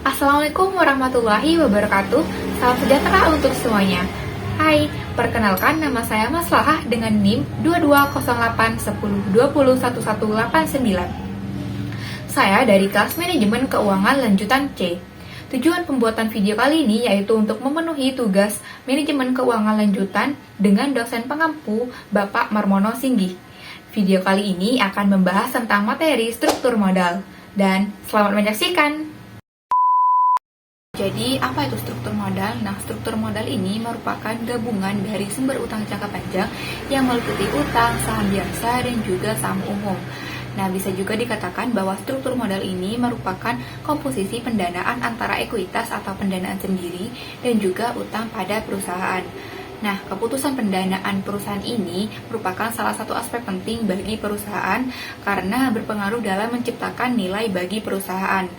Assalamualaikum warahmatullahi wabarakatuh. Salam sejahtera untuk semuanya. Hai, perkenalkan nama saya Maslahah dengan NIM 220810201189. Saya dari kelas Manajemen Keuangan Lanjutan C. Tujuan pembuatan video kali ini yaitu untuk memenuhi tugas Manajemen Keuangan Lanjutan dengan dosen pengampu Bapak Marmono Singgih. Video kali ini akan membahas tentang materi struktur modal. Dan selamat menyaksikan! Jadi, apa itu struktur modal? Nah, struktur modal ini merupakan gabungan dari sumber utang jangka panjang yang meliputi utang, saham biasa, dan juga saham umum. Nah, bisa juga dikatakan bahwa struktur modal ini merupakan komposisi pendanaan antara ekuitas atau pendanaan sendiri dan juga utang pada perusahaan. Nah, keputusan pendanaan perusahaan ini merupakan salah satu aspek penting bagi perusahaan karena berpengaruh dalam menciptakan nilai bagi perusahaan.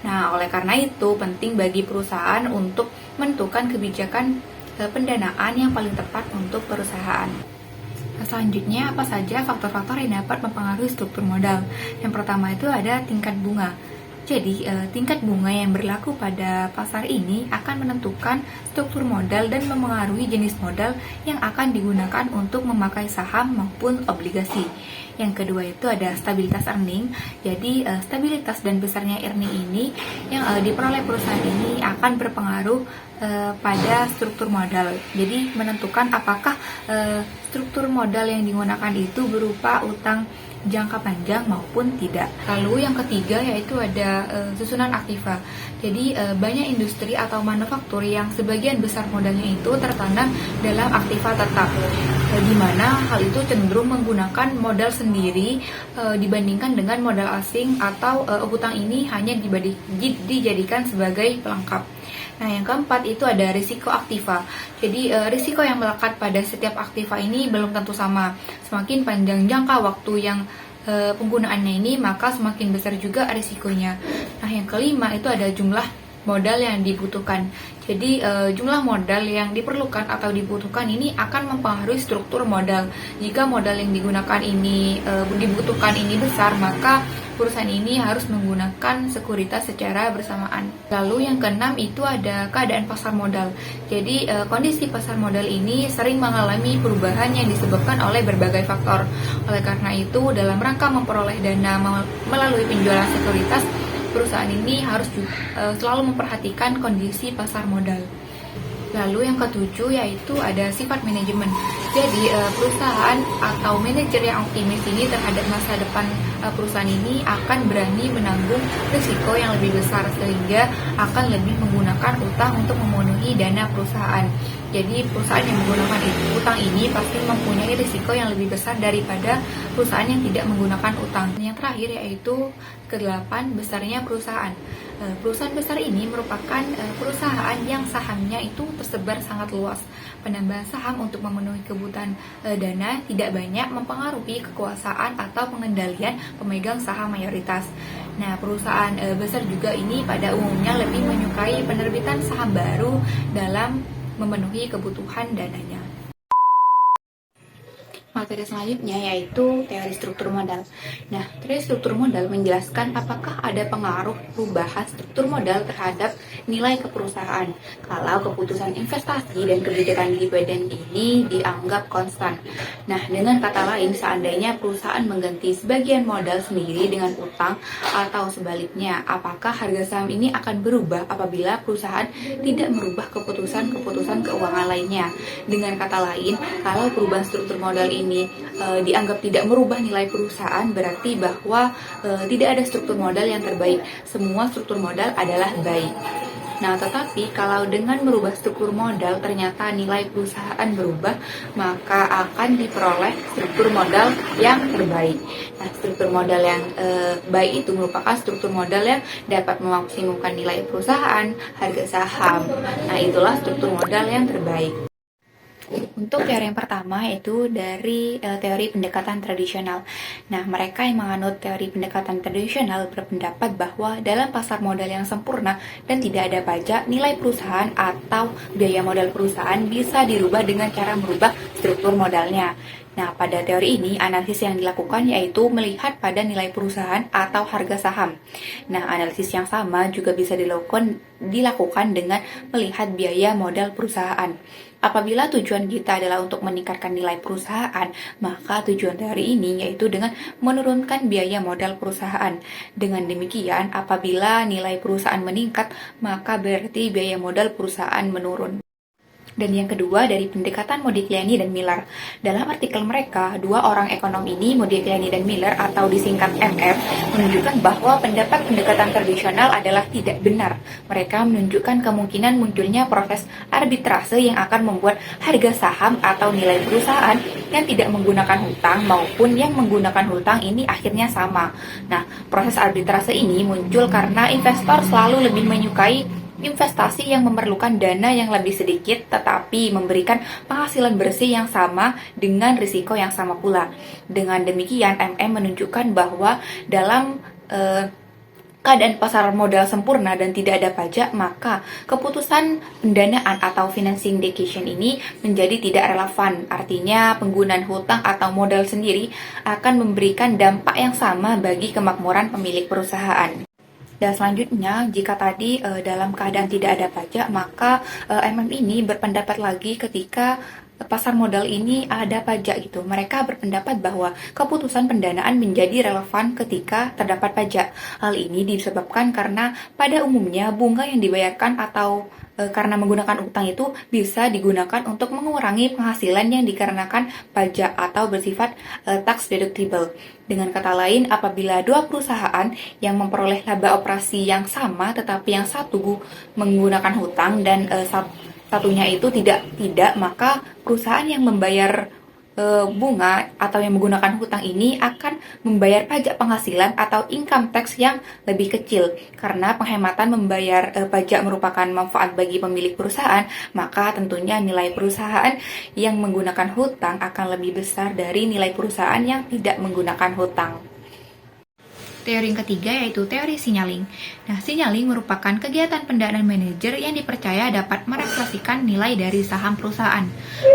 Nah, oleh karena itu penting bagi perusahaan untuk menentukan kebijakan pendanaan yang paling tepat untuk perusahaan. Nah, selanjutnya, apa saja faktor-faktor yang dapat mempengaruhi struktur modal? Yang pertama itu ada tingkat bunga. Jadi, tingkat bunga yang berlaku pada pasar ini akan menentukan struktur modal dan mempengaruhi jenis modal yang akan digunakan untuk memakai saham maupun obligasi. Yang kedua itu ada stabilitas earning. Jadi, stabilitas dan besarnya earning ini yang diperoleh perusahaan ini akan berpengaruh pada struktur modal. Jadi, menentukan apakah struktur modal yang digunakan itu berupa utang jangka panjang maupun tidak. Lalu yang ketiga yaitu ada susunan aktiva. Jadi banyak industri atau manufaktur yang sebagian besar modalnya itu tertanam dalam aktiva tetap, di mana hal itu cenderung menggunakan modal sendiri dibandingkan dengan modal asing atau hutang ini hanya dijadikan sebagai pelengkap. Nah, yang keempat itu ada risiko aktiva. Jadi, risiko yang melekat pada setiap aktiva ini belum tentu sama. Semakin panjang jangka waktu yang penggunaannya ini, maka semakin besar juga risikonya. Nah, yang kelima itu ada jumlah modal yang dibutuhkan. Jadi, jumlah modal yang diperlukan atau dibutuhkan ini akan mempengaruhi struktur modal. Jika modal yang digunakan ini dibutuhkan ini besar, maka perusahaan ini harus menggunakan sekuritas secara bersamaan. Lalu yang keenam itu ada keadaan pasar modal. Jadi kondisi pasar modal ini sering mengalami perubahan yang disebabkan oleh berbagai faktor. Oleh karena itu, dalam rangka memperoleh dana melalui penjualan sekuritas, perusahaan ini harus selalu memperhatikan kondisi pasar modal. Lalu yang ketujuh yaitu ada sifat manajemen. Jadi perusahaan atau manajer yang optimis ini terhadap masa depan perusahaan ini akan berani menanggung risiko yang lebih besar sehingga akan lebih menggunakan utang untuk memenuhi dana perusahaan. Jadi perusahaan yang menggunakan utang ini pasti mempunyai risiko yang lebih besar daripada perusahaan yang tidak menggunakan utang. Yang terakhir yaitu ke-8 besarnya perusahaan. Perusahaan besar ini merupakan perusahaan yang sahamnya itu tersebar sangat luas. Penambahan saham untuk memenuhi kebutuhan dana tidak banyak mempengaruhi kekuasaan atau pengendalian pemegang saham mayoritas. Nah, perusahaan besar juga ini pada umumnya lebih menyukai penerbitan saham baru dalam memenuhi kebutuhan dananya. Materi selanjutnya yaitu teori struktur modal. Nah, teori struktur modal menjelaskan apakah ada pengaruh perubahan struktur modal terhadap nilai perusahaan kalau keputusan investasi dan kebijakan dividen ini dianggap konstan. Nah, dengan kata lain, seandainya perusahaan mengganti sebagian modal sendiri dengan utang atau sebaliknya, apakah harga saham ini akan berubah apabila perusahaan tidak merubah keputusan-keputusan keuangan lainnya? Dengan kata lain, kalau perubahan struktur modal ini dianggap tidak merubah nilai perusahaan, berarti bahwa tidak ada struktur modal yang terbaik. Semua struktur modal adalah baik. Nah, tetapi kalau dengan merubah struktur modal ternyata nilai perusahaan berubah, maka akan diperoleh struktur modal yang terbaik. Nah, struktur modal yang baik itu merupakan struktur modal yang dapat memaksimumkan nilai perusahaan, harga saham. Nah, itulah struktur modal yang terbaik. Untuk teori yang pertama yaitu dari teori pendekatan tradisional. Nah, mereka yang menganut teori pendekatan tradisional berpendapat bahwa dalam pasar modal yang sempurna dan tidak ada pajak, nilai perusahaan atau biaya modal perusahaan bisa dirubah dengan cara merubah struktur modalnya. Nah, pada teori ini, analisis yang dilakukan yaitu melihat pada nilai perusahaan atau harga saham. Nah, analisis yang sama juga bisa dilakukan dengan melihat biaya modal perusahaan. Apabila tujuan kita adalah untuk meningkatkan nilai perusahaan, maka tujuan teori ini yaitu dengan menurunkan biaya modal perusahaan. Dengan demikian, apabila nilai perusahaan meningkat, maka berarti biaya modal perusahaan menurun. Dan yang kedua dari pendekatan Modigliani dan Miller. Dalam artikel mereka, dua orang ekonom ini, Modigliani dan Miller atau disingkat MF, menunjukkan bahwa pendapat pendekatan tradisional adalah tidak benar. Mereka menunjukkan kemungkinan munculnya proses arbitrase yang akan membuat harga saham atau nilai perusahaan yang tidak menggunakan hutang maupun yang menggunakan hutang ini akhirnya sama. Nah, proses arbitrase ini muncul karena investor selalu lebih menyukai investasi yang memerlukan dana yang lebih sedikit tetapi memberikan penghasilan bersih yang sama dengan risiko yang sama pula. Dengan demikian, MM menunjukkan bahwa dalam keadaan pasar modal sempurna dan tidak ada pajak, maka keputusan pendanaan atau financing decision ini menjadi tidak relevan. Artinya, penggunaan hutang atau modal sendiri akan memberikan dampak yang sama bagi kemakmuran pemilik perusahaan. Dan selanjutnya, jika tadi dalam keadaan tidak ada pajak, maka MM ini berpendapat lagi ketika pasar modal ini ada pajak gitu. Mereka berpendapat bahwa keputusan pendanaan menjadi relevan ketika terdapat pajak. Hal ini disebabkan karena pada umumnya bunga yang dibayarkan atau karena menggunakan utang itu bisa digunakan untuk mengurangi penghasilan yang dikarenakan pajak atau bersifat tax deductible. Dengan kata lain, apabila dua perusahaan yang memperoleh laba operasi yang sama tetapi yang satu menggunakan hutang dan satunya itu tidak, maka perusahaan yang membayar bunga atau yang menggunakan hutang ini akan membayar pajak penghasilan atau income tax yang lebih kecil. Karena penghematan membayar pajak merupakan manfaat bagi pemilik perusahaan, maka tentunya nilai perusahaan yang menggunakan hutang akan lebih besar dari nilai perusahaan yang tidak menggunakan hutang. Teori yang ketiga yaitu teori signaling. Nah, signaling merupakan kegiatan pendanaan manajer yang dipercaya dapat merefleksikan nilai dari saham perusahaan.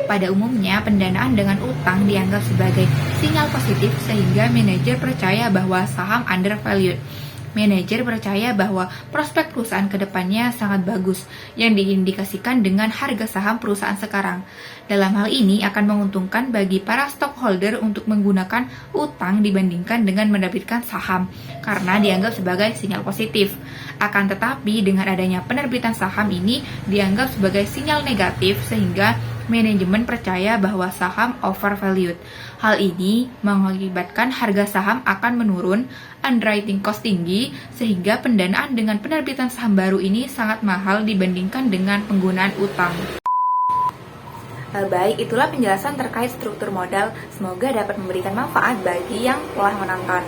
Pada umumnya, pendanaan dengan utang dianggap sebagai sinyal positif sehingga manajer percaya bahwa saham undervalued. Manajer percaya bahwa prospek perusahaan ke depannya sangat bagus, yang diindikasikan dengan harga saham perusahaan sekarang. Dalam hal ini akan menguntungkan bagi para stockholder untuk menggunakan utang dibandingkan dengan menerbitkan saham, karena dianggap sebagai sinyal positif. Akan tetapi, dengan adanya penerbitan saham ini dianggap sebagai sinyal negatif sehingga manajemen percaya bahwa saham overvalued. Hal ini mengakibatkan harga saham akan menurun, underwriting cost tinggi, sehingga pendanaan dengan penerbitan saham baru ini sangat mahal dibandingkan dengan penggunaan utang. Baik, itulah penjelasan terkait struktur modal. Semoga dapat memberikan manfaat bagi yang telah menonton.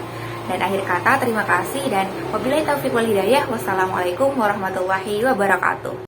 Dan akhir kata, terima kasih dan wabillahi taufiq wal hidayah. Wassalamualaikum warahmatullahi wabarakatuh.